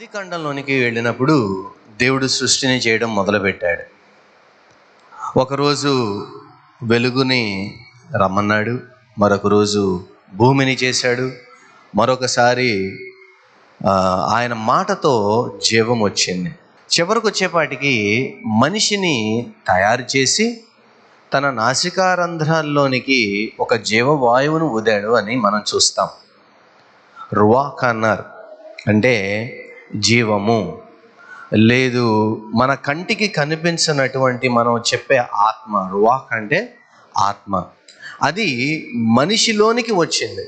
ఆది కాండంలోనికి వెళ్ళినప్పుడు దేవుడు సృష్టిని చేయడం మొదలుపెట్టాడు. ఒకరోజు వెలుగుని రమ్మన్నాడు, మరొక రోజు భూమిని చేశాడు, మరొకసారి ఆయన మాటతో జీవం వచ్చింది. చివరకు వచ్చేపాటికి మనిషిని తయారు చేసి తన నాసికారంధ్రాల్లోనికి ఒక జీవవాయువును ఊదాడు అని మనం చూస్తాం. రువాక్ అన్నారు, అంటే జీవము. లేదు, మన కంటికి కనిపించినటువంటి మనం చెప్పే ఆత్మ. రువాక్ అంటే ఆత్మ. అది మనిషిలోనికి వచ్చింది.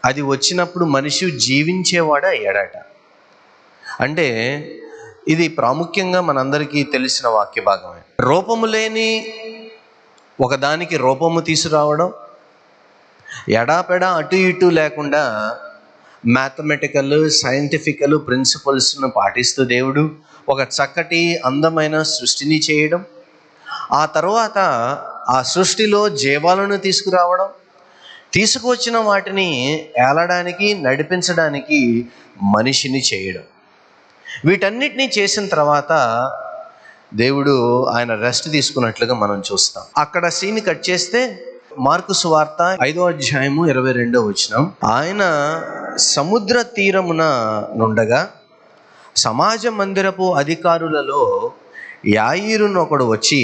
అది వచ్చినప్పుడు మనిషి జీవించేవాడు అయ్యాడట. అంటే ఇది ప్రాముఖ్యంగా మనందరికీ తెలిసిన వాక్య భాగమే. రూపము లేని ఒకదానికి రూపము తీసుకురావడం, ఎడాపెడా అటు ఇటు లేకుండా మ్యాథమెటికల్ సైంటిఫికల్ ప్రిన్సిపల్స్ను పాటిస్తూ దేవుడు ఒక చక్కటి అందమైన సృష్టిని చేయడం, ఆ తర్వాత ఆ సృష్టిలో జీవాలను తీసుకురావడం, తీసుకువచ్చిన వాటిని ఏలడానికి నడిపించడానికి మనిషిని చేయడం, వీటన్నిటినీ చేసిన తర్వాత దేవుడు ఆయన రెస్ట్ తీసుకున్నట్లుగా మనం చూస్తాం. అక్కడ సీన్ కట్ చేస్తే మార్కు సువార్త 5వ అధ్యాయము 22వ వచనం, ఆయన సముద్ర తీరమున నుండగా సమాజ మందిరపు అధికారులలో యాయీరును ఒకడు వచ్చి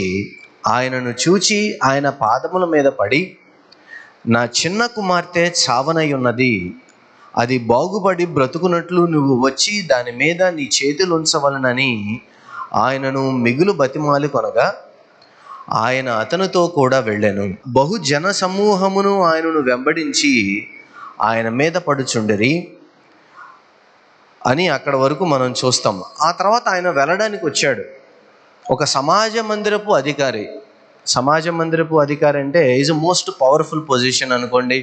ఆయనను చూచి ఆయన పాదముల మీద పడి, నా చిన్న కుమార్తె చావనై ఉన్నది, అది బాగుపడి బ్రతుకున్నట్లు నువ్వు వచ్చి దాని మీద నీ చేతులు ఉంచవలనని ఆయనను మిగులు బతిమాలి కొనగా ఆయన అతనితో కూడా వెళ్ళాను. బహు జన సమూహమును ఆయనను వెంబడించి ఆయన మీద పడుచుండరి అని అక్కడ వరకు మనం చూస్తాం. ఆ తర్వాత ఆయన వెళ్ళడానికి వచ్చాడు. ఒక సమాజ మందిరపు అధికారి. సమాజ మందిరపు అధికారి అంటే ఈజ్ మోస్ట్ పవర్ఫుల్ పొజిషన్ అనుకోండి.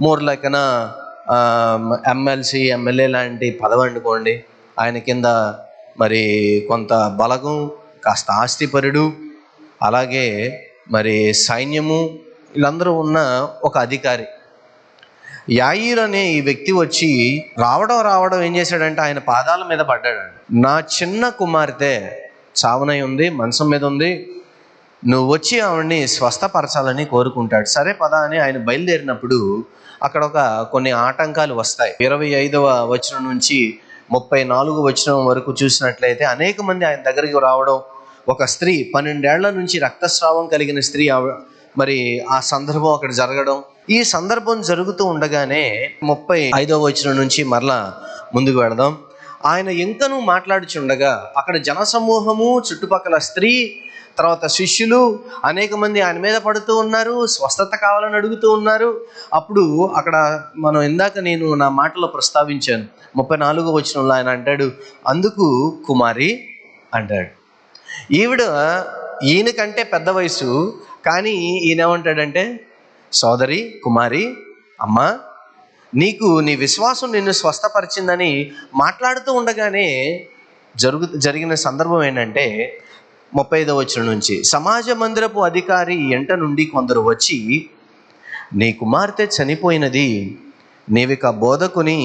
మోర్ లైక్ ఎమ్మెల్సీ ఎమ్మెల్యే లాంటి పదవి అనుకోండి. ఆయన కింద మరి కొంత బలగం, కాస్త ఆస్తిపరుడు, అలాగే మరి సైన్యము, వీళ్ళందరూ ఉన్న ఒక అధికారి. యాయీరు అనే ఈ వ్యక్తి వచ్చి రావడం ఏం చేశాడంటే ఆయన పాదాల మీద పడ్డాడు. నా చిన్న కుమార్తె చావనై ఉంది, మంచం మీద ఉంది, నువ్వు వచ్చి ఆవిడ్ని స్వస్థపరచాలని కోరుకుంటాడు. సరే పద అని ఆయన బయలుదేరినప్పుడు అక్కడ కొన్ని ఆటంకాలు వస్తాయి. 25వ వచనం నుంచి 34వ వచనం వరకు చూసినట్లయితే అనేక మంది ఆయన దగ్గరికి రావడం, ఒక స్త్రీ 12 ఏళ్ల నుంచి రక్తస్రావం కలిగిన స్త్రీ మరి ఆ సందర్భం అక్కడ జరగడం. ఈ సందర్భం జరుగుతూ ఉండగానే 35వ వచనం నుంచి మరలా ముందుకు వెళదాం. ఆయన ఇంకనూ మాట్లాడుచుండగా అక్కడ జనసమూహము, చుట్టుపక్కల స్త్రీ, తర్వాత శిష్యులు అనేక మంది ఆయన మీద పడుతూ ఉన్నారు, స్వస్థత కావాలని అడుగుతూ ఉన్నారు. అప్పుడు అక్కడ మనం ఇందాక నేను నా మాటలో ప్రస్తావించాను, 34వ వచనంలో ఆయన అంటాడు, అందుకు కుమారి అంటాడు. ఈయనకంటే పెద్ద వయసు, కానీ ఈయన ఏమంటాడంటే సోదరి, కుమారి, అమ్మ, నీ విశ్వాసం నిన్ను స్వస్థపరిచిందని మాట్లాడుతూ ఉండగానే జరిగిన సందర్భం ఏంటంటే 35వ వచనం నుంచి, సమాజ మందిరపు అధికారి ఎంట నుండి కొందరు వచ్చి, నీ కుమార్తె చనిపోయినది, నీవిక బోధకుని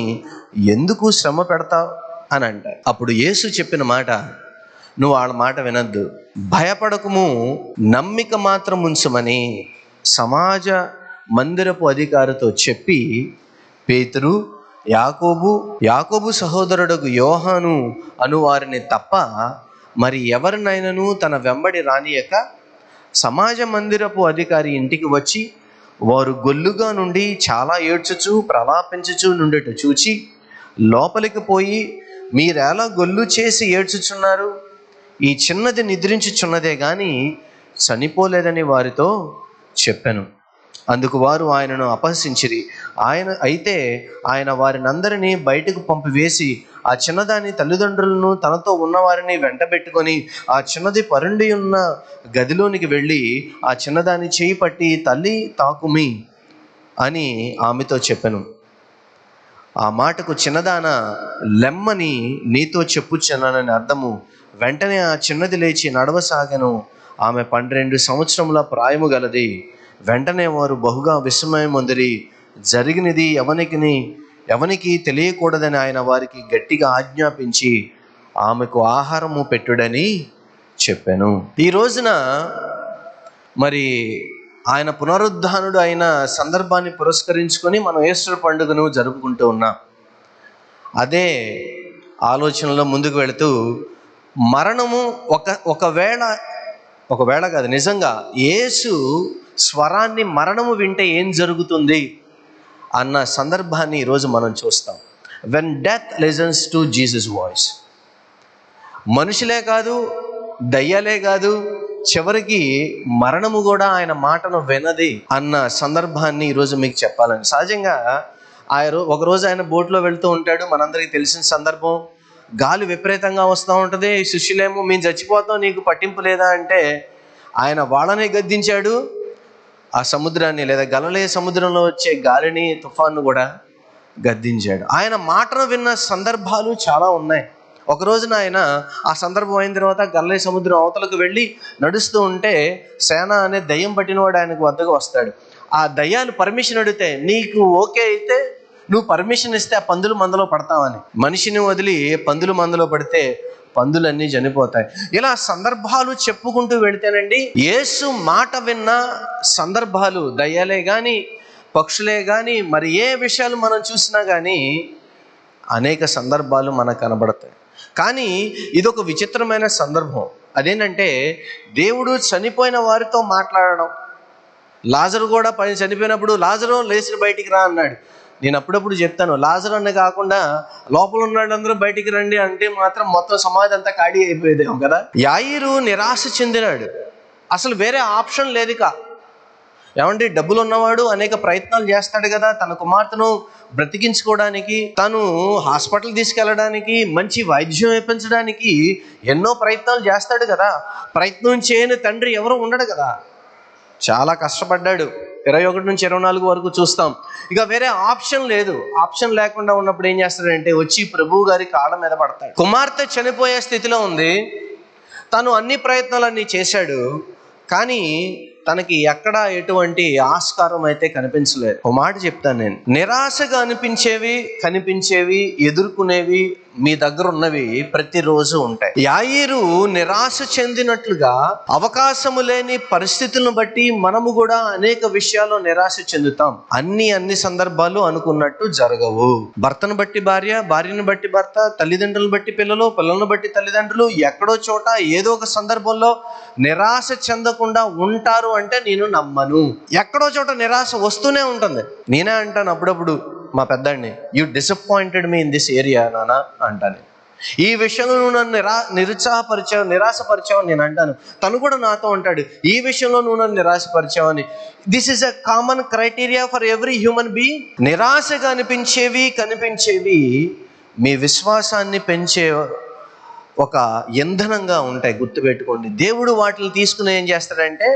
ఎందుకు శ్రమ పెడతావు అని అంటారు. అప్పుడు యేసు చెప్పిన మాట, నువ్వు వాళ్ళ మాట వినద్దు, భయపడకుము, నమ్మిక మాత్రం ఉంచమని సమాజ మందిరపు అధికారితో చెప్పి పేతురు, యాకోబు సహోదరుడకు యోహాను అను వారిని తప్ప మరి ఎవరినైనాను తన వెంబడి రానియక సమాజ మందిరపు అధికారి ఇంటికి వచ్చి వారు గొల్లుగా నుండి చాలా ఏడ్చుచు ప్రలాపించుచు నుండట చూచి లోపలికి పోయి, మీరెలా గొల్లు చేసి ఏడ్చుచున్నారు? ఈ చిన్నది నిద్రించుచున్నదే గాని చనిపోలేదని వారితో చెప్పాను. అందుకు వారు ఆయనను అపహసించిరి. ఆయన వారిని అందరినీ బయటకు పంపివేసి ఆ చిన్నదాని తల్లిదండ్రులను తనతో ఉన్నవారిని వెంటబెట్టుకొని ఆ చిన్నది పరుండి ఉన్న గదిలోనికి వెళ్ళి ఆ చిన్నదాని చేయి పట్టి, తల్లి తాకుమి అని ఆమెతో చెప్పాను. ఆ మాటకు చిన్నదాన లెమ్మని నీతో చెప్పుచున్నానని అర్థము. వెంటనే ఆ చిన్నది లేచి నడవసాగెను. ఆమె 12 సంవత్సరముల ప్రాయము గలది. వెంటనే వారు బహుగా విస్మయం పొందిరి. జరిగినది ఎవనికిని ఎవనికి తెలియకూడదని ఆయన వారికి గట్టిగా ఆజ్ఞాపించి ఆమెకు ఆహారము పెట్టుడని చెప్పాను. ఈ రోజున మరి ఆయన పునరుద్ధానుడు అయిన సందర్భాన్ని పురస్కరించుకొని మనం ఈస్టర్ పండుగను జరుపుకుంటూ ఉన్నాం. అదే ఆలోచనలో ముందుకు వెళుతూ మరణము ఒకవేళ కాదు, నిజంగా యేసు స్వరాన్ని మరణము వింటే ఏం జరుగుతుంది అన్న సందర్భాన్ని ఈరోజు మనం చూస్తాం. When death listens to Jesus voice. మనుషులే కాదు, దయ్యాలే కాదు, చివరికి మరణము కూడా ఆయన మాటను వినది అన్న సందర్భాన్ని ఈరోజు మీకు చెప్పాలని. సహజంగా ఒకరోజు ఆయన బోట్లో వెళ్తూ ఉంటాడు, మనందరికీ తెలిసిన సందర్భం. గాలి విపరీతంగా వస్తూ ఉంటుంది. శిష్యులేమో మేము చచ్చిపోతాం, నీకు పట్టింపు లేదా అంటే ఆయన వాళ్ళనే గద్దించాడు. ఆ సముద్రాన్ని లేదా గలిలయ సముద్రంలో వచ్చే గాలిని, తుఫాన్ను కూడా గద్దించాడు. ఆయన మాటను విన్న సందర్భాలు చాలా ఉన్నాయి. ఒక రోజున ఆయన ఆ సందర్భం అయిన తర్వాత గలిలయ సముద్రం అవతలకు వెళ్ళి నడుస్తూ ఉంటే సేన అనే దయ్యం పట్టినవాడు ఆయనకు వద్దకు వస్తాడు. ఆ దయ్యాలు పర్మిషన్ అడిగితే, నీకు ఓకే అయితే నువ్వు పర్మిషన్ ఇస్తే ఆ పందులు మందలో పడతావని. మనిషిని వదిలి పందులు మందలో పడితే పందులన్నీ చనిపోతాయి. ఇలా సందర్భాలు చెప్పుకుంటూ వెళితేనండి, యేసు మాట విన్న సందర్భాలు, దయ్యాలే కానీ పక్షులే కానీ మరి ఏ విషయాలు మనం చూసినా కానీ అనేక సందర్భాలు మనకు కనబడతాయి. కానీ ఇదొక విచిత్రమైన సందర్భం. అదేంటంటే దేవుడు చనిపోయిన వారితో మాట్లాడడం. లాజరు కూడా చనిపోయినప్పుడు లాజరు లేచి బయటికి రా అన్నాడు. నేను అప్పుడప్పుడు చెప్తాను, లాజరు అనే కాకుండా లోపల ఉన్నాళ్ళందరూ బయటికి రండి అంటే మాత్రం మొత్తం సమాజం అంతా ఖాళీ అయిపోయేదేమో కదా. యాయిరు నిరాశ చెందినాడు. అసలు వేరే ఆప్షన్ లేదు. ఏమంటే డబ్బులు ఉన్నవాడు అనేక ప్రయత్నాలు చేస్తాడు కదా, తన కుమార్తెను బ్రతికించుకోవడానికి, తను హాస్పిటల్ తీసుకెళ్ళడానికి, మంచి వైద్యం ఇప్పించడానికి ఎన్నో ప్రయత్నాలు చేస్తాడు కదా. ప్రయత్నం చేయని తండ్రి ఎవరు ఉండడు కదా. చాలా కష్టపడ్డాడు. 21 నుంచి 24 వరకు చూస్తాం. ఇక వేరే ఆప్షన్ లేదు. ఆప్షన్ లేకుండా ఉన్నప్పుడు ఏం చేస్తాడంటే వచ్చి ప్రభువు గారి కాళ్ళ మీద పడతాడు. కుమార్తె చనిపోయే స్థితిలో ఉంది. తను అన్ని ప్రయత్నాలన్నీ చేశాడు, కానీ తనకి ఎక్కడా ఎటువంటి ఆస్కారం అయితే కనిపించలేదు. ఒక మాట చెప్తాను నేను, నిరాశగా కనిపించేవి ఎదుర్కొనేవి మీ దగ్గర ఉన్నవి ప్రతిరోజు ఉంటాయి. యాయిరు నిరాశ చెందినట్లుగా అవకాశము లేని పరిస్థితులను బట్టి మనము కూడా అనేక విషయాల్లో నిరాశ చెందుతాం. అన్ని సందర్భాలు అనుకున్నట్టు జరగవు. భర్తను బట్టి భార్య, భార్యను బట్టి భర్త, తల్లిదండ్రులను బట్టి పిల్లలు, పిల్లలను బట్టి తల్లిదండ్రులు ఎక్కడో చోట ఏదో ఒక సందర్భంలో నిరాశ చెందకుండా ఉంటారు అంటే నేను నమ్మను. ఎక్కడో చోట నిరాశ వస్తూనే ఉంటుంది. నేనే అంటాను అప్పుడప్పుడు మా పెద్దాడిని, you disappointed me in this area నాన్న అంటాను. ఈ విషయంలో నువ్వు నన్ను నిరాశపరిచావు నేను అంటాను. తను కూడా నాతో అంటాడు, ఈ విషయంలో నువ్వు నన్ను నిరాశపరిచావు అని. This is a common criteria for every human being. నిరాశగా కనిపించేవి మీ విశ్వాసాన్ని పెంచే ఒక ఇంధనంగా ఉంటాయి. గుర్తుపెట్టుకోండి. దేవుడు వాటిని తీసుకుని ఏం చేస్తాడంటే,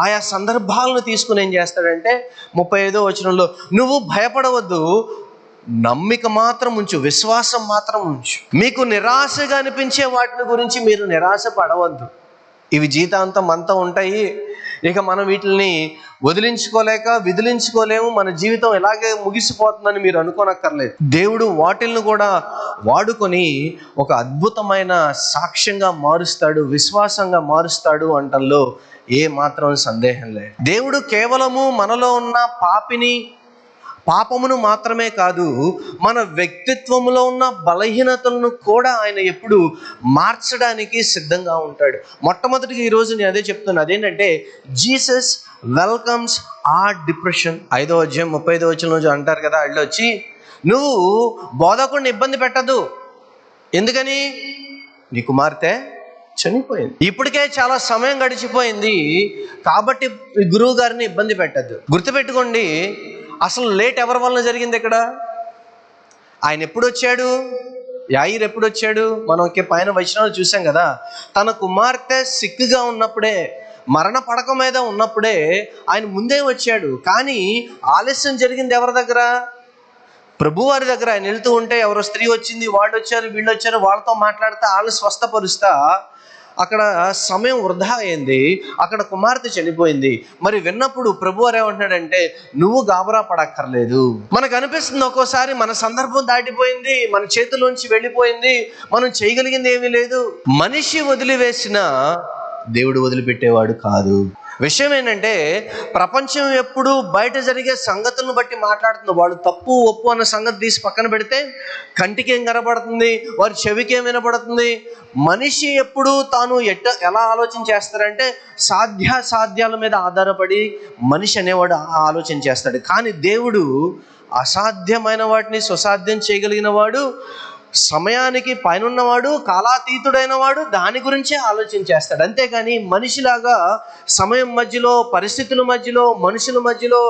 ఆయా సందర్భాలను తీసుకుని ఏం చేస్తాడంటే 35వ వచనంలో, నువ్వు భయపడవద్దు, నమ్మిక మాత్రం ఉంచు, విశ్వాసం మాత్రం ఉంచు. మీకు నిరాశగా అనిపించే వాటిని గురించి మీరు నిరాశ పడవద్దు. ఇవి జీవితాంతం అంతా ఉంటాయి. ఇక మనం వీటిని విదిలించుకోలేము. మన జీవితం ఎలాగే ముగిసిపోతుందని మీరు అనుకోనక్కర్లేదు. దేవుడు వాటిల్ని కూడా వాడుకొని ఒక అద్భుతమైన సాక్ష్యంగా మారుస్తాడు, విశ్వాసంగా మారుస్తాడు అంటల్లో ఏ మాత్రం సందేహం లేదు. దేవుడు కేవలము మనలో ఉన్న పాపమును మాత్రమే కాదు, మన వ్యక్తిత్వంలో ఉన్న బలహీనతలను కూడా ఆయన ఎప్పుడు మార్చడానికి సిద్ధంగా ఉంటాడు. మొట్టమొదటిగా ఈరోజు నేను అదే చెప్తున్నాను. అదేంటంటే జీసస్ వెల్కమ్స్ ఆర్ డిప్రెషన్. 5వ అధ్యాయం 35వ వచనంలో అంటారు కదా, వాళ్ళు వచ్చి నువ్వు బోధకుడిని ఇబ్బంది పెట్టద్దు. ఎందుకని? నీ కుమార్తె చనిపోయింది, ఇప్పటికే చాలా సమయం గడిచిపోయింది, కాబట్టి గురువు గారిని ఇబ్బంది పెట్టద్దు. గుర్తుపెట్టుకోండి, అసలు లేట్ ఎవరి వలన జరిగింది ఇక్కడ? ఆయన ఎప్పుడు వచ్చాడు? యాయిర్ ఎప్పుడు వచ్చాడు? మనం పైన వచనాలు చూసాం కదా. తన కుమార్తె సిక్కుగా ఉన్నప్పుడే, మరణ పడక మీద ఉన్నప్పుడే ఆయన ముందే వచ్చాడు. కానీ ఆలస్యం జరిగింది ఎవరి దగ్గర? ప్రభువారి దగ్గర. ఆయన వెళ్తూ ఉంటే ఎవరో స్త్రీ వచ్చింది, వాళ్ళు వచ్చారు, వీళ్ళు వచ్చారు, వాళ్ళతో మాట్లాడితే వాళ్ళు స్వస్థపరుస్తా అక్కడ సమయం వృధా అయింది, అక్కడ కుమార్తె చనిపోయింది. మరి విన్నప్పుడు ప్రభువారు ఏమంటున్నాడంటే, నువ్వు గాబరా పడక్కర్లేదు. మనకు అనిపిస్తుంది ఒక్కోసారి మన సందర్భం దాటిపోయింది, మన చేతిలోంచి వెళ్ళిపోయింది, మనం చేయగలిగింది ఏమీ లేదు. మనిషి వదిలివేసిన దేవుడు వదిలిపెట్టేవాడు కాదు. విషయం ఏంటంటే, ప్రపంచం ఎప్పుడు బయట జరిగే సంగతులను బట్టి మాట్లాడుతుంది. వాళ్ళు తప్పు ఒప్పు అన్న సంగతి తీసి పక్కన పెడితే కంటికి ఏం కనబడుతుంది, వారి చెవికి ఏం వినపడుతుంది? మనిషి ఎప్పుడు తాను ఎలా ఆలోచన చేస్తారంటే సాధ్యాల మీద ఆధారపడి మనిషి అనేవాడు ఆలోచన చేస్తాడు. కానీ దేవుడు అసాధ్యమైన వాటిని సుసాధ్యం చేయగలిగిన వాడు, సమయానికి పైనున్నవాడు, కాలాతీతుడైన వాడు, దాని గురించే ఆలోచన చేస్తాడు. అంతేగాని మనిషిలాగా సమయం మధ్యలో, పరిస్థితుల మధ్యలో, మనుషుల మధ్యలో,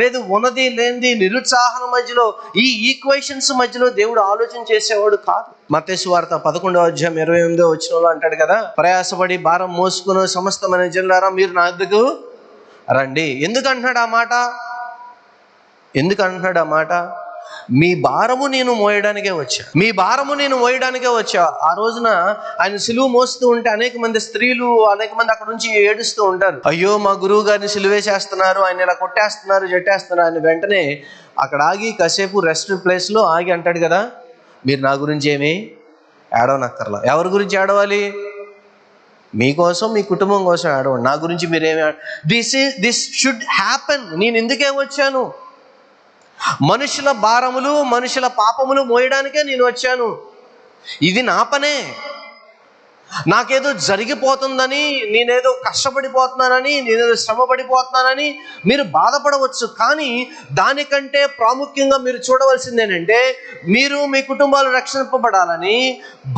లేదు ఉన్నది లేనిది నిరుత్సాహం మధ్యలో, ఈ ఈక్వేషన్స్ మధ్యలో దేవుడు ఆలోచన చేసేవాడు కాదు. మత్తయి సువార్త 11:28 అంటాడు కదా, ప్రయాసపడి భారం మోసుకుని సమస్తమైన జనులారా మీరు నా వద్దకు రండి. ఎందుకు అంటున్నాడు ఆ మాట? మీ భారము నేను మోయడానికే వచ్చా. ఆ రోజున ఆయన సిలువ మోస్తూ ఉంటే అనేక మంది స్త్రీలు, అనేక మంది అక్కడ నుంచి ఏడుస్తూ ఉంటారు. అయ్యో, మా గురువు గారిని సిలువేసేస్తున్నారు, ఆయన ఇలా కొట్టేస్తున్నారు, జట్టేస్తున్నారు. ఆయన వెంటనే అక్కడ ఆగి కాసేపు రెస్ట్ ప్లేస్లో ఆగి అంటాడు కదా, మీరు నా గురించి ఏమీ ఏడవనక్కర్లా. ఎవరి గురించి ఏడవాలి? మీకోసం, మీ కుటుంబం కోసం ఏడవండి. నా గురించి మీరేమి దిస్ షుడ్ హ్యాపెన్. నేను ఎందుకే వచ్చాను? మనుషుల భారములు, మనుషుల పాపములు మోయడానికే నేను వచ్చాను. ఇది నా పనే. నాకేదో జరిగిపోతుందని, నేనేదో కష్టపడిపోతున్నానని, నేనేదో శ్రమపడిపోతున్నానని మీరు బాధపడవచ్చు. కానీ దానికంటే ప్రాముఖ్యంగా మీరు చూడవలసింది ఏంటంటే, మీరు మీ కుటుంబాలు రక్షింపబడాలని,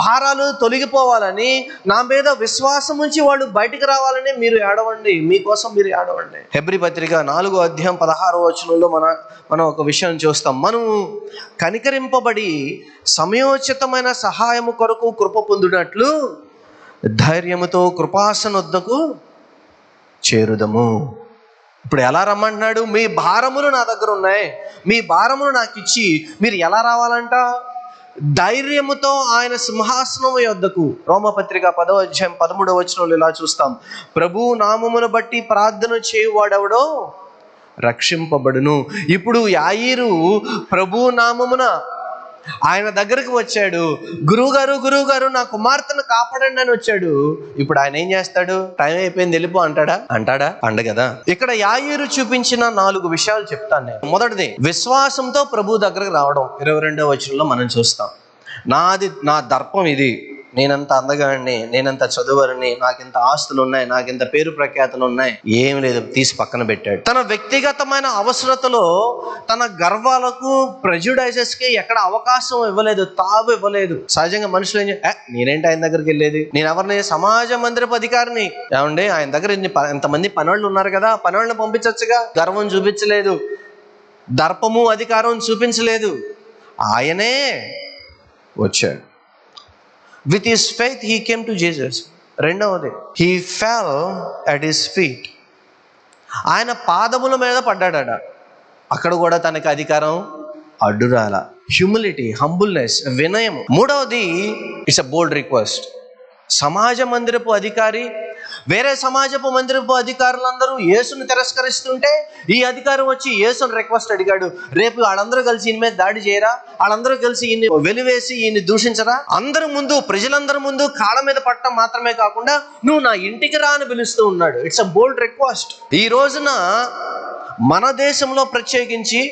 భారాలు తొలగిపోవాలని, నా మీద విశ్వాసం ఉంచి వాళ్ళు బయటికి రావాలని మీరు ఏడవండి. మీకోసం మీరు ఏడవండి. హెబ్రీ పత్రిక 4:16 మనం ఒక విషయం చూస్తాం. మనం కనికరింపబడి సమయోచితమైన సహాయము కొరకు కృప పొందునట్లు ధైర్యముతో కృపాసనొద్దకు చేరుదము. ఇప్పుడు ఎలా రమ్మంటున్నాడు? మీ భారములు నా దగ్గర ఉన్నాయి, మీ భారములు నాకు ఇచ్చి మీరు ఎలా రావాలంట? ధైర్యముతో ఆయన సింహాసనము యొద్దకు. రోమపత్రిక 10:13 ఇలా చూస్తాం, ప్రభు నామమును బట్టి ప్రార్థన చేయువాడెవడో రక్షింపబడును. ఇప్పుడు యాయీరు ప్రభు నామమున ఆయన దగ్గరికి వచ్చాడు. గురువుగారు నా కుమార్తెను కాపాడండి అని వచ్చాడు. ఇప్పుడు ఆయన ఏం చేస్తాడు? టైం అయిపోయింది వెళ్ళిపో అంటాడా? అండ కదా. ఇక్కడ యాయీరు చూపించిన 4 విషయాలు చెప్తాను నేను. మొదటిది, విశ్వాసంతో ప్రభు దగ్గరకు రావడం. 22వ వచనంలో మనం చూస్తాం, నా దర్పం ఇది, నేనంత అందగాడిని, నేనంత చదువుని, నాకింత ఆస్తులు ఉన్నాయి, నాకింత పేరు ప్రఖ్యాతులు ఉన్నాయి, ఏం లేదు, తీసి పక్కన పెట్టాడు. తన వ్యక్తిగతమైన అవసరతలో తన గర్వాలకు, ప్రెజుడైజెస్కి ఎక్కడ అవకాశం ఇవ్వలేదు, తావు ఇవ్వలేదు. సహజంగా మనుషులు నేనేంటి ఆయన దగ్గరికి వెళ్ళేది, నేను ఎవరిని, సమాజ మందిరపు అధికారిని, ఏమండి ఆయన దగ్గర ఎంతమంది పనోళ్ళు ఉన్నారు కదా, పనోళ్ళని పంపించచ్చుగా. గర్వం చూపించలేదు, దర్పము అధికారం చూపించలేదు, ఆయనే వచ్చాడు. With his faith he came to Jesus. రెండవది, he fell at his feet. ఆయన పాదముల మీద పడ్డాడట. అక్కడ కూడా తనకి అధికారం అడ్డురాల. హ్యూమిలిటీ, హంబుల్నెస్, వినయం. మూడవది, ఇట్స్ అ బోల్డ్ రిక్వెస్ట్. సమాజ మందిరపు అధికారి, వేరే సమాజపు మందిరపు అధికారులందరూ యేసుని తిరస్కరిస్తుంటే ఈ అధికారం వచ్చి యేసుని రిక్వెస్ట్ అడిగాడు, రేపు వాళ్ళందరూ కలిసి ఈయన మీద దాడి చేయరా, వాళ్ళందరూ కలిసి ఈయన్ని వెలివేసి ఈయన్ని దూషించరా, అందరి ముందు, ప్రజలందరి ముందు కాళ్ళ మీద పట్టడం మాత్రమే కాకుండా నువ్వు నా ఇంటికి రా అని పిలుస్తూ ఉన్నాడు. It's a bold request. ఈ రోజున మన దేశంలో ప్రత్యేకించి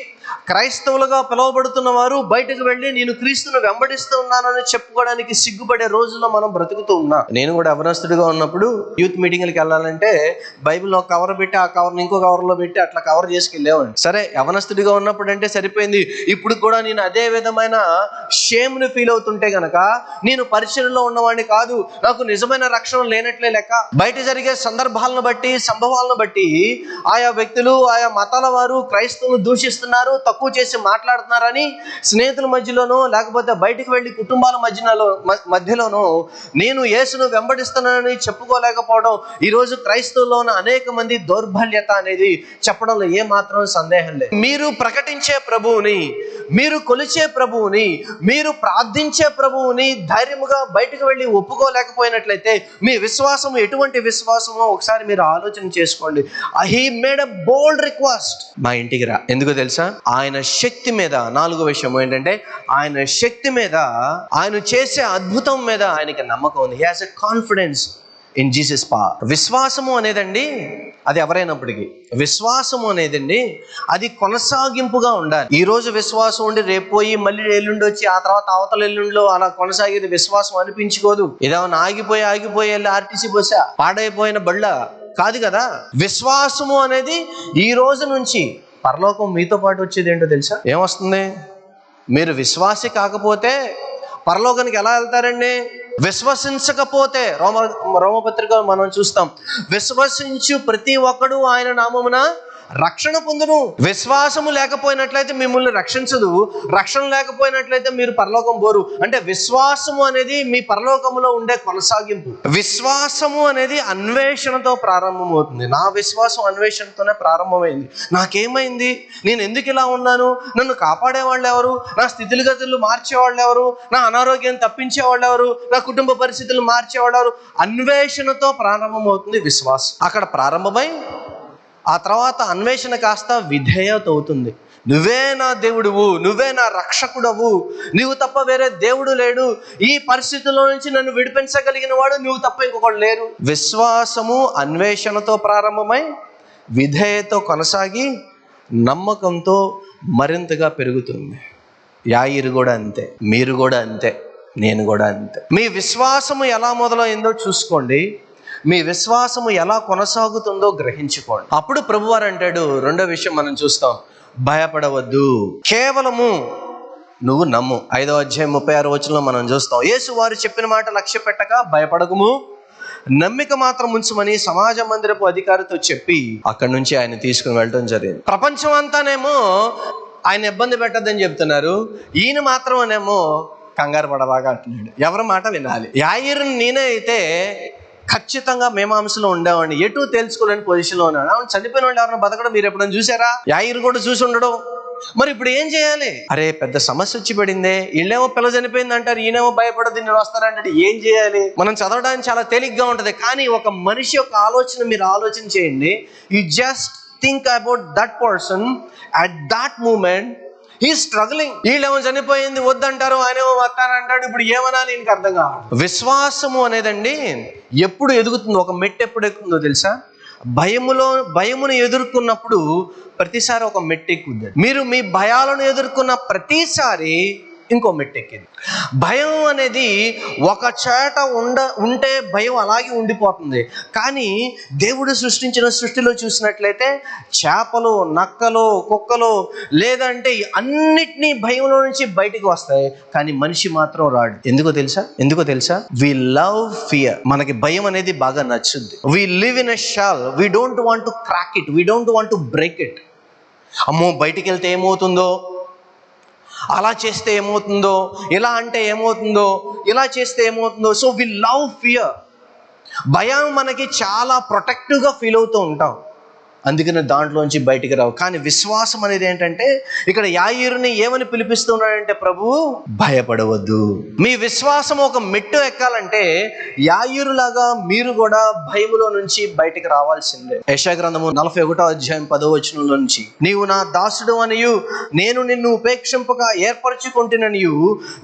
క్రైస్తవులుగా పిలువబడుతున్న వారు బయటకు వెళ్ళి నేను క్రీస్తును వెంబడిస్తూ ఉన్నానని చెప్పుకోవడానికి సిగ్గుపడే రోజుల్లో మనం బ్రతుకుతూ ఉన్నాం. నేను కూడా యవనస్తుడిగా ఉన్నప్పుడు యూత్ మీటింగ్లకు వెళ్ళాలంటే బైబిల్లో ఒక కవర్ పెట్టి ఆ కవర్ని ఇంకో కవర్లో పెట్టి అట్లా కవర్ చేసుకెళ్ళేవాడిని. సరే, యవనస్తుడిగా ఉన్నప్పుడు అంటే సరిపోయింది. ఇప్పుడు కూడా నేను అదే విధమైన షేమ్ని ఫీల్ అవుతుంటే గనక నేను పరిచయంలో ఉన్నవాడిని కాదు, నాకు నిజమైన రక్షణ లేనట్లే లెక్క. బయట జరిగే సందర్భాలను బట్టి, సంభవాలను బట్టి ఆయా వ్యక్తులు, ఆయా మతాల వారు క్రైస్తవులను దూషిస్తున్నారు, తక్కువ చేసి మాట్లాడుతున్నారని స్నేహితుల మధ్యలోనో లేకపోతే బయటికి వెళ్ళి కుటుంబాల మధ్యలోనో నేను యేసును వెంబడిస్తున్నానని చెప్పుకోలేకపోవడం ఈరోజు క్రైస్తవుల్లోని అనేక మంది దౌర్బల్యత అనేది చెప్పడంలో ఏమాత్రం సందేహం లేదు. మీరు ప్రకటించే ప్రభువుని, మీరు కొలిచే ప్రభువుని, మీరు ప్రార్థించే ప్రభువుని ధైర్యముగా బయటకు వెళ్ళి ఒప్పుకోలేకపోయినట్లయితే మీ విశ్వాసం ఎటువంటి విశ్వాసమో ఒకసారి మీరు ఆలోచన చేసుకోండి. He made a bold request, మా ఇంటికి రా. ఎందుకో తెలుసా? ఆయన శక్తి మీద, 4వ విషయం ఏంటంటే ఆయన శక్తి మీద, ఆయన చేసే అద్భుతం మీద ఆయనకి నమ్మకం ఉంది. He has a confidence in Jesus power. విశ్వాసము అనేదండి, అది ఎవరైనప్పటికీ విశ్వాసము అనేదండి అది కొనసాగింపుగా ఉండాలి. ఈ రోజు విశ్వాసం ఉండి రేపు పోయి మళ్ళీ ఎల్లుండి వచ్చి ఆ తర్వాత అవతల ఎల్లుండిలో అలా కొనసాగేది విశ్వాసం అనిపించుకోదు. ఇదేమన్నా ఆగిపోయి వెళ్ళి ఆర్టీసీ బస్సా, పాడైపోయిన బళ్ళ కాదు కదా. విశ్వాసము అనేది ఈ రోజు నుంచి పరలోకం మీతో పాటు వచ్చేది ఏంటో తెలుసా? ఏమొస్తుంది? మీరు విశ్వాసి కాకపోతే పరలోకానికి ఎలా వెళ్తారండి? విశ్వసించకపోతే రోమపత్రిక మనం చూస్తాం, విశ్వసించు ప్రతి ఒక్కడు ఆయన నామమున రక్షణ పొందును. విశ్వాసము లేకపోయినట్లయితే మిమ్మల్ని రక్షించదు, రక్షణ లేకపోయినట్లయితే మీరు పరలోకం పోరు. అంటే విశ్వాసము అనేది మీ పరలోకములో ఉండే కొనసాగింపు. విశ్వాసము అనేది అన్వేషణతో ప్రారంభమవుతుంది. నా విశ్వాసం అన్వేషణతోనే ప్రారంభమైంది. నాకేమైంది? నేను ఎందుకు ఇలా ఉన్నాను? నన్ను కాపాడేవాళ్ళు ఎవరు? నా స్థితిగతులు మార్చేవాళ్ళు ఎవరు? నా అనారోగ్యం తప్పించేవాళ్ళు ఎవరు? నా కుటుంబ పరిస్థితులు మార్చేవాళ్ళు ఎవరు? అన్వేషణతో ప్రారంభమవుతుంది విశ్వాసం. అక్కడ ప్రారంభమై ఆ తర్వాత అన్వేషణ కాస్త విధేయత అవుతుంది. నువ్వే నా దేవుడువు, నువ్వే నా రక్షకుడవు, నువ్వు తప్ప వేరే దేవుడు లేడు, ఈ పరిస్థితుల్లో నుంచి నన్ను విడిపించగలిగిన వాడు నువ్వు తప్ప ఇంకొకడు లేరు. విశ్వాసము అన్వేషణతో ప్రారంభమై విధేయతో కొనసాగి నమ్మకంతో మరింతగా పెరుగుతుంది. యాయిరు కూడా అంతే, మీరు కూడా అంతే, నేను కూడా అంతే. మీ విశ్వాసము ఎలా మొదలైందో చూసుకోండి, మీ విశ్వాసము ఎలా కొనసాగుతుందో గ్రహించుకోండి. అప్పుడు ప్రభువారు అంటాడు, రెండో విషయం మనం చూస్తాం, భయపడవద్దు, కేవలము నువ్వు నమ్ము. 5వ అధ్యాయం 36వ వచనంలో మనం చూస్తాం, యేసు వారు చెప్పిన మాట లక్ష్య పెట్టక భయపడకము, నమ్మిక మాత్రం ఉంచమని సమాజ మందిరపు అధికారితో చెప్పి అక్కడి నుంచి ఆయన తీసుకుని వెళ్ళడం జరిగింది. ప్రపంచం అంతానేమో ఆయన ఇబ్బంది పెట్టద్దని చెప్తున్నారు, ఈయన మాత్రమేమో కంగారు పడబాగా అంటున్నాడు. ఎవరి మాట వినాలి? యాయిరు నేనే అయితే ఖచ్చితంగా మేమాంసలో ఉండేవాడిని, ఎటు తెలుసుకోలేని పొజిషన్లో ఉన్నాడు. అవును, చనిపోయిన వాళ్ళు ఎవరైనా బతకడం మీరు ఎప్పుడైనా చూసారా? యాయిరు కూడా చూసి ఉండడం. మరి ఇప్పుడు ఏం చేయాలి? అరే పెద్ద సమస్య వచ్చి పడిందే, వీళ్ళేమో పిల్ల చనిపోయింది అంటారు, ఈయనేమో భయపడదు నేను వస్తారంటే ఏం చేయాలి? మనం చదవడానికి చాలా తేలిగ్గా ఉంటుంది, కానీ ఒక మనిషి యొక్క ఆలోచన మీరు ఆలోచన చేయండి. You just think about that person at that moment. He struggling. వీళ్ళేమో చనిపోయింది వద్దంటారు, ఆయనేమో వస్తానంటాడు, ఇప్పుడు ఏమనాలి ఈయనకి అర్థం కావాలి. విశ్వాసము అనేదండి ఎప్పుడు ఎదుగుతుందో, ఒక మెట్టు ఎప్పుడు ఎక్కుతుందో తెలుసా? భయమును ఎదుర్కొన్నప్పుడు ప్రతిసారి ఒక మెట్టు ఎక్కుద్ది. మీరు మీ భయాలను ఎదుర్కొన్న ప్రతిసారి ఇంకో మెట్టు ఎక్కింది. భయం అనేది ఒక చోట ఉంటే భయం అలాగే ఉండిపోతుంది. కానీ దేవుడు సృష్టించిన సృష్టిలో చూసినట్లయితే చేపలు, నక్కలు, కుక్కలు లేదంటే అన్నిటినీ భయంలో నుంచి బయటికి వస్తాయి, కానీ మనిషి మాత్రం రాడు. ఎందుకో తెలుసా? We love fear. మనకి భయం అనేది బాగా నచ్చుద్ది. We live in a shell. We don't want to crack it, we don't want to break it. అమ్మో బయటికి వెళ్తే ఏమవుతుందో, అలా చేస్తే ఏమవుతుందో, ఇలా అంటే ఏమవుతుందో, ఇలా చేస్తే ఏమవుతుందో. So we love fear. భయం మనకి చాలా ప్రొటెక్టివ్గా ఫీల్ అవుతూ ఉంటాం, అందుకని దాంట్లోంచి బయటికి రావు. కానీ విశ్వాసం అనేది ఏంటంటే, ఇక్కడ యాయిరుని ఏమని పిలిపిస్తున్నాడంటే, ప్రభువు భయపడవద్దు. మీ విశ్వాసం ఒక మెట్టు ఎక్కాలంటే యాయిరులాగా మీరు కూడా భయములో నుంచి బయటికి రావాల్సిందే. యెషయా గ్రంథము 41వ అధ్యాయం 10వ వచనంలో నుంచి, నీవు నా దాసుడు అనియు నేను నిన్ను ఉపేక్షింపక ఏర్పరచుకుంటుననియు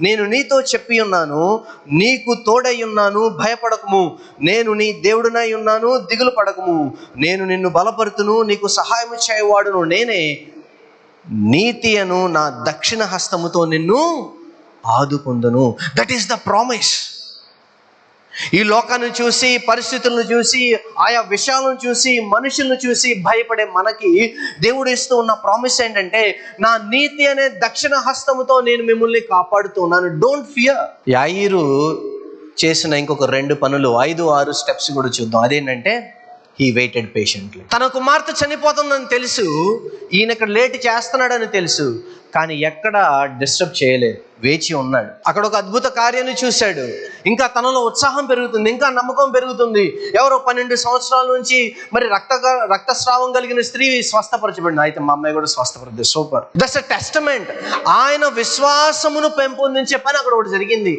నేను నీతో చెప్పి ఉన్నాను, నీకు తోడై ఉన్నాను, భయపడకము, నేను నీ దేవుడినై ఉన్నాను, దిగులు పడకము, నేను నిన్ను బలపరుతును, నీకు సహాయం చేయవాడును నేనే, నీతి అను నా దక్షిణ హస్తముతో నిన్ను ఆదుకొందును. That is the promise. ఈ లోకాన్ని చూసి, పరిస్థితులను చూసి, ఆయా విషయాలను చూసి, మనుషులను చూసి భయపడే మనకి దేవుడు ఇస్తూ ఉన్న ప్రామిస్ ఏంటంటే, నా నీతి అనే దక్షిణ హస్తముతో నేను మిమ్మల్ని కాపాడుతున్నాను. Don't fear. యాయిరు చేసిన ఇంకొక 2 పనులు, 5-6 స్టెప్స్ కూడా చూద్దాం. అదేంటంటే, హీ వెయిటెడ్ పేషెంట్లీ. తన కుమార్తె చనిపోతుందని తెలుసు, ఈయన ఇక్కడ లేట్ చేస్తున్నాడని తెలుసు, కానీ ఎక్కడ డిస్టర్బ్ చేయలేదు, వేచి ఉన్నాడు. అక్కడ ఒక అద్భుత కార్యాన్ని చూశాడు. ఇంకా తనలో ఉత్సాహం పెరుగుతుంది, ఇంకా నమ్మకం పెరుగుతుంది. ఎవరో 12 సంవత్సరాల నుంచి మరి రక్తస్రావం కలిగిన స్త్రీ స్వస్థపరచబడింది. అయితే మా అమ్మాయి కూడా స్వస్థపడుతుంది. Super, that's a testament. ఆయన విశ్వాసమును పెంపొందించే పని అక్కడ ఒకటి జరిగింది.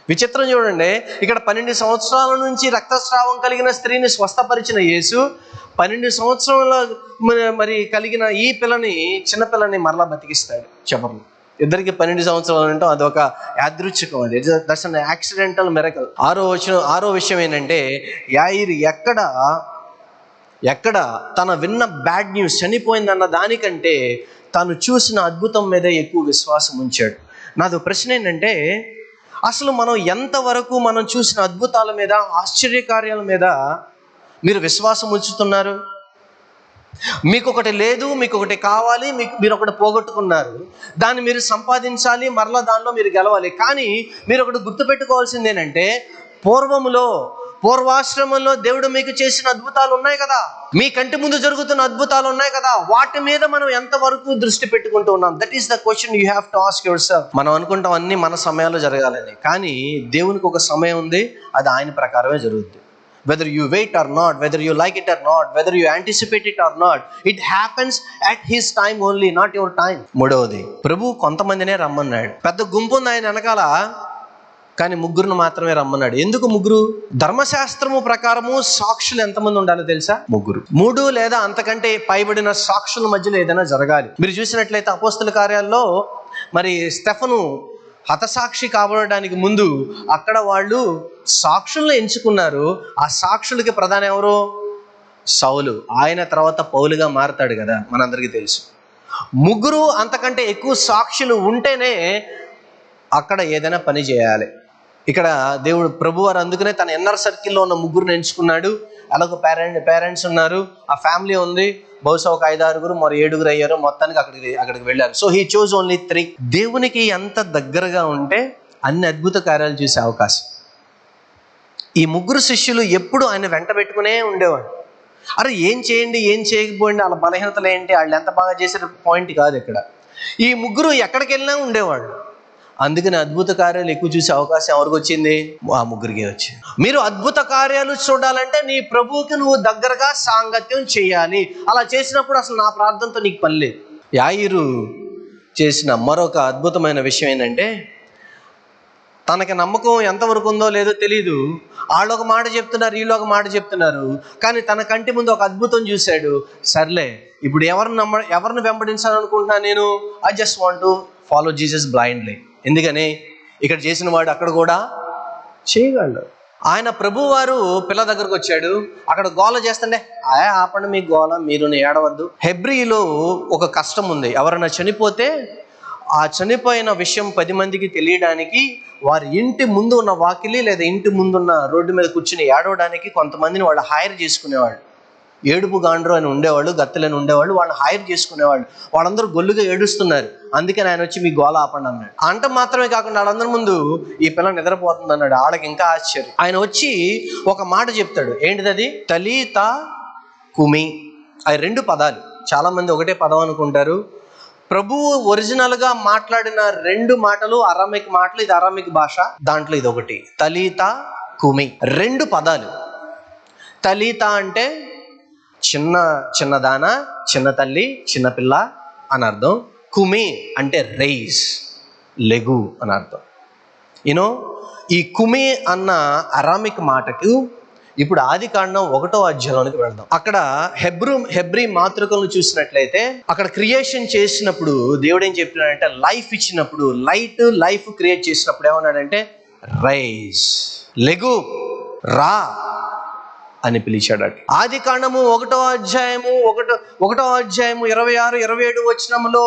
విచిత్రం చూడండి, ఇక్కడ 12 సంవత్సరాల నుంచి రక్తస్రావం కలిగిన స్త్రీని స్వస్థపరిచిన యేసు 12 సంవత్సరాల మరి కలిగిన ఈ పిల్లని, చిన్న పిల్లని మరలా బతికిస్తాడు చివరిలో. ఇద్దరికి 12 సంవత్సరాలు అంటే అదొక యాదృచ్ఛికం, అది దట్స్ అన్ యాక్సిడెంటల్ మిరకల్. ఆరో విషయం ఏంటంటే, యాయిరు ఎక్కడ తన విన్న బ్యాడ్ న్యూస్, చనిపోయిందన్న దానికంటే తను చూసిన అద్భుతం మీద ఎక్కువ విశ్వాసం ఉంచాడు. నాదో ప్రశ్న ఏంటంటే, అసలు మనం ఎంతవరకు మనం చూసిన అద్భుతాల మీద, ఆశ్చర్యకార్యాల మీద మీరు విశ్వాసం ఉంచుతున్నారు? మీకు ఒకటి లేదు, మీకు ఒకటి కావాలి, మీరు ఒకటి పోగొట్టుకున్నారు, దాన్ని మీరు సంపాదించాలి, మరలా దానిలో మీరు గెలవాలి. కానీ మీరు ఒకటి గుర్తుపెట్టుకోవాల్సింది ఏంటంటే, పూర్వాశ్రమంలో దేవుడు మీకు చేసిన అద్భుతాలు ఉన్నాయి కదా, మీ కంటి ముందు జరుగుతున్న అద్భుతాలు ఉన్నాయి కదా, వాటి మీద మనం ఎంతవరకు దృష్టి పెట్టుకుంటూ ఉన్నాం? That is the question you have to ask your self. మనం అనుకుంటాం అన్ని మన సమయాల్లో జరగాలని, కానీ దేవునికి ఒక సమయం ఉంది, అది ఆయన ప్రకారమే జరుగుతుంది. Whether you wait or not, whether you like it or not, whether you anticipate it or not, it happens at his time only, not your time. మూడవది, ప్రభు కొంతమందినే రమ్మన్నాడు. పెద్ద గుంపు ఉంది ఆయన వెనకాల, కానీ 3 మాత్రమే రమ్మన్నాడు. ఎందుకు 3? ధర్మశాస్త్రము ప్రకారము సాక్షులు ఎంతమంది ఉండాలో తెలుసా? 3. 3 లేదా అంతకంటే పైబడిన సాక్షుల మధ్యలో ఏదైనా జరగాలి. మీరు చూసినట్లయితే అపోస్తల కార్యాల్లో మరి స్టెఫను హతసాక్షి కాబడడానికి ముందు అక్కడ వాళ్ళు సాక్షులను ఎంచుకున్నారు. ఆ సాక్షులకి ప్రధాన ఎవరు? సౌలు. ఆయన తర్వాత పౌలుగా మారతాడు కదా, మనందరికీ తెలుసు. 3 అంతకంటే ఎక్కువ సాక్షులు ఉంటేనే అక్కడ ఏదైనా పని చేయాలి. ఇక్కడ దేవుడు ప్రభువారు అందుకనే తన ఇన్నర్ సర్కిల్లో ఉన్న 3 ఎంచుకున్నాడు. అలాగ పేరెంట్స్ ఉన్నారు, ఆ ఫ్యామిలీ ఉంది, బహుశా ఒక 5-6 మరి 7 అయ్యారు, మొత్తానికి అక్కడికి వెళ్ళారు. So he chose only 3. దేవునికి ఎంత దగ్గరగా ఉంటే అన్ని అద్భుత కార్యాలు చూసే అవకాశం. ఈ 3 శిష్యులు ఎప్పుడు ఆయన వెంట పెట్టుకునే ఉండేవాడు. అరే ఏం చేయండి, ఏం చేయకపోయింది, వాళ్ళ బలహీనతలు ఏంటి, వాళ్ళు ఎంత బాగా చేసిన పాయింట్ కాదు ఇక్కడ. ఈ 3 ఎక్కడికి వెళ్ళినా ఉండేవాళ్ళు. అందుకని అద్భుత కార్యాలు ఎక్కువ చూసే అవకాశం ఎవరికి వచ్చింది? ఆ 3కే వచ్చింది. మీరు అద్భుత కార్యాలు చూడాలంటే నీ ప్రభువుకి నువ్వు దగ్గరగా సాంగత్యం చేయాలి. అలా చేసినప్పుడు అసలు నా ప్రార్థనతో నీకు పని లేదు. యాయిరు చేసిన మరొక అద్భుతమైన విషయం ఏంటంటే, తనకి నమ్మకం ఎంతవరకు ఉందో లేదో తెలీదు. వాళ్ళు ఒక మాట చెప్తున్నారు, వీళ్ళు ఒక మాట చెప్తున్నారు, కానీ తన కంటి ముందు ఒక అద్భుతం చూశాడు. సర్లే, ఇప్పుడు ఎవరిని వెంబడించాలనుకుంటున్నా నేను? I just want to follow Jesus blindly. ఎందుకని ఇక్కడ చేసిన వాడు అక్కడ కూడా చేయగలడు. ఆయన ప్రభువారు పిల్ల దగ్గరకు వచ్చాడు, అక్కడ గోల చేస్తుండే, ఆపండి మీ గోల, మీరు ఏడవద్దు. హెబ్రీలో ఒక కష్టం ఉంది. ఎవరైనా చనిపోతే ఆ చనిపోయిన విషయం 10 మందికి తెలియడానికి వారి ఇంటి ముందు ఉన్న వాకిలి లేదా ఇంటి ముందున్న రోడ్డు మీద కూర్చుని ఏడవడానికి కొంతమందిని వాళ్ళు హైర్ చేసుకునేవాళ్ళు. ఏడుపు గాండ్రు అని ఉండేవాళ్ళు, గత్తెలని ఉండేవాళ్ళు, వాళ్ళని హైర్ చేసుకునేవాళ్ళు. వాళ్ళందరూ గొల్లుగా ఏడుస్తున్నారు. అందుకని ఆయన వచ్చి మీ గోల ఆపండి అన్నాడు. అంట మాత్రమే కాకుండా వాళ్ళందరి ముందు ఈ పిల్ల నిద్రపోతుంది అన్నాడు. వాళ్ళకి ఇంకా ఆశ్చర్యం. ఆయన వచ్చి ఒక మాట చెప్తాడు. ఏంటిది? తలీతా కుమి. అవి 2 పదాలు. చాలా మంది ఒకటే పదం అనుకుంటారు. ప్రభువు ఒరిజినల్గా మాట్లాడిన 2 మాటలు అరామిక్ మాటలు. ఇది అరామిక్ భాష, దాంట్లో ఇది ఒకటి. తలీతా కుమి, 2 పదాలు. తలీతా అంటే చిన్నదాన, చిన్న తల్లి, చిన్నపిల్ల అని అర్థం. కుమి అంటే రైజ్, లెగు అని అర్థం. యూనో ఈ కుమి అన్న అరామిక్ మాటకు ఇప్పుడు ఆదికాండం 1వ అధ్యాయంలోనికి వెళ్దాం. అక్కడ హెబ్రీ మాతృకలను చూసినట్లయితే అక్కడ క్రియేషన్ చేసినప్పుడు దేవుడు ఏం చెప్పినాడంటే, లైఫ్ ఇచ్చినప్పుడు, లైఫ్ క్రియేట్ చేసినప్పుడు ఏమన్నాడంటే రైజ్, లెగు, రా అని పిలిచాడట. ఆదికాండము 1వ అధ్యాయము 26, 27 వచనంలో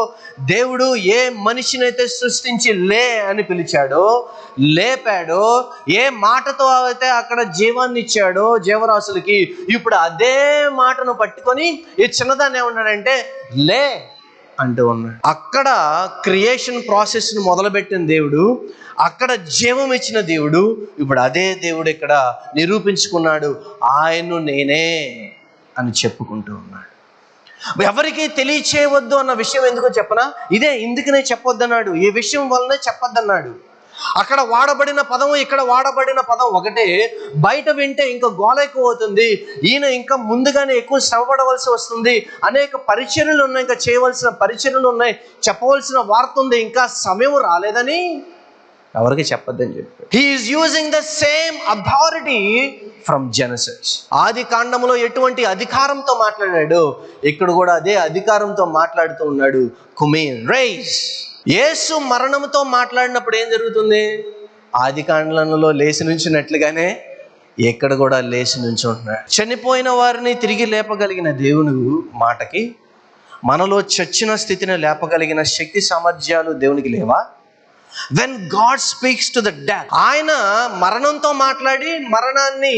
దేవుడు ఏ మనిషినైతే సృష్టించి లే అని పిలిచాడో, లేపాడో, ఏ మాటతో అయితే అక్కడ జీవాన్ని ఇచ్చాడో జీవరాశులకి, ఇప్పుడు అదే మాటను పట్టుకొని ఈ చిన్నదాన్ని ఏమన్నాడంటే లే అంటూ ఉన్నాడు. అక్కడ క్రియేషన్ ప్రాసెస్ను మొదలుపెట్టిన దేవుడు అక్కడ జీవం ఇచ్చిన దేవుడు ఇప్పుడు అదే దేవుడు ఇక్కడ నిరూపించుకున్నాడు, ఆయన్ను నేనే అని చెప్పుకుంటూ ఉన్నాడు. ఎవరికి తెలియచేయవద్దు అన్న విషయం ఎందుకో చెప్పనా? ఇదే ఇందుకనే చెప్పొద్దన్నాడు, ఈ విషయం వల్లనే చెప్పొద్దన్నాడు. అక్కడ వాడబడిన పదం ఇక్కడ వాడబడిన పదం ఒకటే. బయట వింటే ఇంకా గోల ఎక్కువ అవుతుంది, ఈయన ఇంకా ముందుగానే ఎక్కువ శ్రమపడవలసి వస్తుంది, అనేక పరిచర్యలు ఉన్నాయి, ఇంకా చేయవలసిన పరిచర్యలు ఉన్నాయి, చెప్పవలసిన వార్త ఉంది, ఇంకా సమయం రాలేదని ఎవరికి చెప్పొద్దని చెప్పి he is using the same authority from Genesis. ఆది కాండములో ఎటువంటి అధికారంతో మాట్లాడాడు, ఇక్కడ కూడా అదే అధికారంతో మాట్లాడుతూ ఉన్నాడు. Cumene rise. యేసు మరణంతో మాట్లాడినప్పుడు ఏం జరుగుతుంది? ఆది కాండంలో లేచి నుంచినట్లుగానే ఇక్కడ కూడా లేచి నుంచి ఉంటున్నాడు. చనిపోయిన వారిని తిరిగి లేపగలిగిన దేవుని మాటకి మనలో చచ్చిన స్థితిని లేపగలిగిన శక్తి సామర్థ్యాలు దేవునికి లేవా? When God speaks to the death, ఆయన మరణంతో మాట్లాడి మరణాన్ని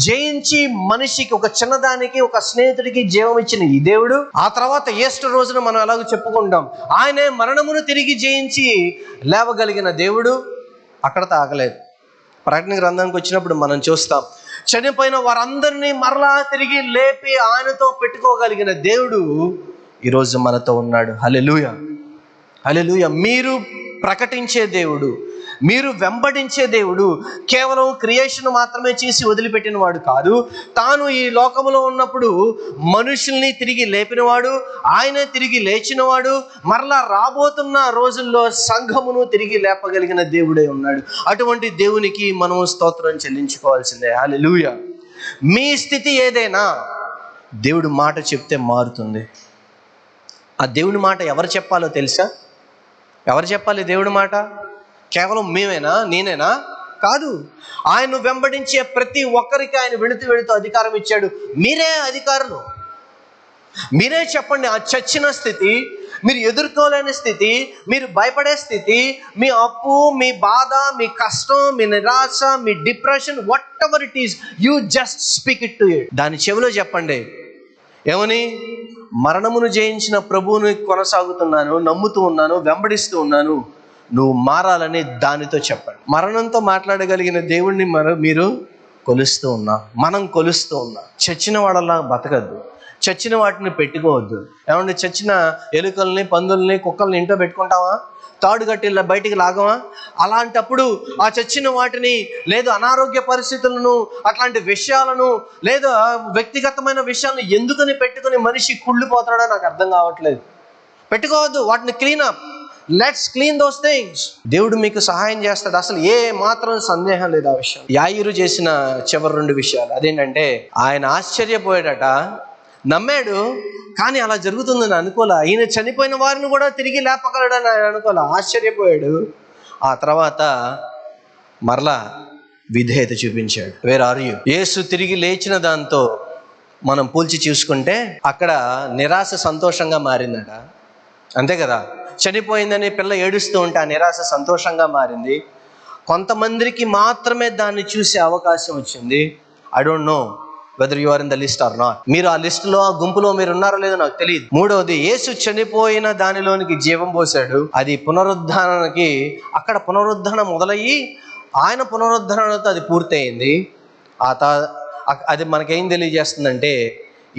జయించి మనిషికి, ఒక చిన్నదానికి, ఒక స్నేహితుడికి జీవం ఇచ్చిన ఈ దేవుడు, ఆ తర్వాత ఈస్టర్ రోజున మనం ఎలాగో చెప్పుకుంటాం, ఆయనే మరణమును తిరిగి జయించి లేవగలిగిన దేవుడు. అక్కడతో ఆగలేదు. ప్రకటన గ్రంథానికి వచ్చినప్పుడు మనం చూస్తాం, చనిపోయిన వారందరినీ మరలా తిరిగి లేపి ఆయనతో పెట్టుకోగలిగిన దేవుడు ఈరోజు మనతో ఉన్నాడు. హల్లెలూయా, హల్లెలూయా. మీరు ప్రకటించే దేవుడు, మీరు వెంబడించే దేవుడు కేవలం క్రియేషన్ మాత్రమే చేసి వదిలిపెట్టిన వాడు కాదు. తాను ఈ లోకంలో ఉన్నప్పుడు మనుషుల్ని తిరిగి లేపినవాడు, ఆయనే తిరిగి లేచినవాడు, మరలా రాబోతున్న రోజుల్లో సంఘమును తిరిగి లేపగలిగిన దేవుడే ఉన్నాడు. అటువంటి దేవునికి మనం స్తోత్రం చెల్లించుకోవాల్సిందే. హల్లెలూయా. మీ స్థితి ఏదైనా దేవుడు మాట చెప్తే మారుతుంది. ఆ దేవుని మాట ఎవరు చెప్పాలో తెలుసా? ఎవరు చెప్పాలి దేవుడి మాట? కేవలం మేమేనా, నేనేనా? కాదు. ఆయన వెంబడించే ప్రతి ఒక్కరికి ఆయన వెళుతూ అధికారం ఇచ్చాడు. మీరే అధికారులు. మీరే చెప్పండి. ఆ చచ్చిన స్థితి, మీరు ఎదుర్కోలేని స్థితి, మీరు భయపడే స్థితి, మీ అప్పు, మీ బాధ, మీ కష్టం, మీ నిరాశ, మీ depression, whatever it is, you just speak it to it. దాని చెవిలో చెప్పండి. ఏమని? మరణమును జయించిన ప్రభువుని కొనసాగుతున్నాను, నమ్ముతూ ఉన్నాను, వెంబడిస్తూ ఉన్నాను, నువ్వు మారాలని దానితో చెప్పండి. మరణంతో మాట్లాడగలిగిన దేవుణ్ణి మీరు కొలుస్తూ ఉన్నా, మనం కొలుస్తూ ఉన్నాం. చచ్చిన వాడలా బతకద్దు, చచ్చిన వాటిని పెట్టుకోవద్దు. ఏమంటే చచ్చిన ఎలుకల్ని, పందుల్ని, కుక్కల్ని ఇంట్లో పెట్టుకుంటావా? తాడు కట్టి బయటికి లాగమా? అలాంటప్పుడు ఆ చచ్చిన వాటిని, లేదు అనారోగ్య పరిస్థితులను, అట్లాంటి విషయాలను, లేదా వ్యక్తిగతమైన విషయాలను ఎందుకని పెట్టుకుని మనిషి కుళ్ళిపోతాడో నాకు అర్థం కావట్లేదు. పెట్టుకోవద్దు. వాటిని cleanup. Let's clean those things. దేవుడు మీకు సహాయం చేస్తాడు, అసలు ఏ మాత్రం సందేహం లేదు ఆ విషయం. యాయిరు చేసిన చివరి 2 విషయాలు అదేంటంటే, ఆయన ఆశ్చర్యపోయాడట, నమ్మాడు, కానీ అలా జరుగుతుందని అనుకోలే. ఈయన చనిపోయిన వారిని కూడా తిరిగి లేపగలడని ఆయన అనుకోలే, ఆశ్చర్యపోయాడు. ఆ తర్వాత మరలా విధేయత చూపించాడు. Where are you? యేసు తిరిగి లేచిన దాంతో మనం పోల్చి చూసుకుంటే అక్కడ నిరాశ సంతోషంగా మారిందట. అంతే కదా? చనిపోయిందని పిల్ల ఏడుస్తూ ఉంటే ఆ నిరాశ సంతోషంగా మారింది. కొంతమందికి మాత్రమే దాన్ని చూసే అవకాశం వచ్చింది. I don't know whether you are in the list or not. మీరు ఆ లిస్టులో, ఆ గుంపులో మీరు ఉన్నారో లేదో నాకు తెలియదు. 3వది, యేసు చనిపోయిన దానిలోనికి జీవం పోసాడు. అది పునరుద్ధానానికి, అక్కడ పునరుద్ధరణ మొదలయ్యి ఆయన పునరుద్ధరణతో అది పూర్తయింది. అది మనకేం తెలియజేస్తుందంటే,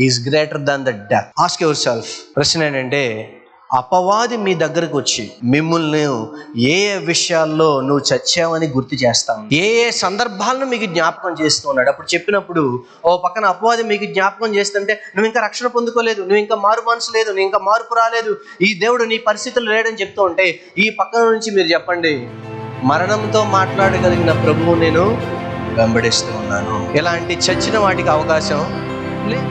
is greater than the death. Ask yourself. ప్రశ్న ఏంటంటే, అపవాది మీ దగ్గరకు వచ్చి మిమ్మల్ని ఏ ఏ విషయాల్లో నువ్వు చచ్చావని గుర్తు చేస్తాను, ఏ ఏ సందర్భాలను మీకు జ్ఞాపకం చేస్తూ ఉన్నాడు. అప్పుడు చెప్పినప్పుడు ఓ పక్కన అపవాది మీకు జ్ఞాపకం చేస్తుంటే, నువ్వు ఇంకా రక్షణ పొందుకోలేదు, నువ్వు ఇంకా మారు మనసు లేదు, నువ్వు ఇంకా మార్పు రాలేదు, ఈ దేవుడు నీ పరిస్థితులు లేడని చెప్తూ ఉంటే, ఈ పక్కన నుంచి మీరు చెప్పండి, మరణంతో మాట్లాడగలిగిన ప్రభువు నేను వెంబడిస్తూ ఉన్నాను. ఇలాంటి చచ్చిన వాటికి అవకాశం లేదు.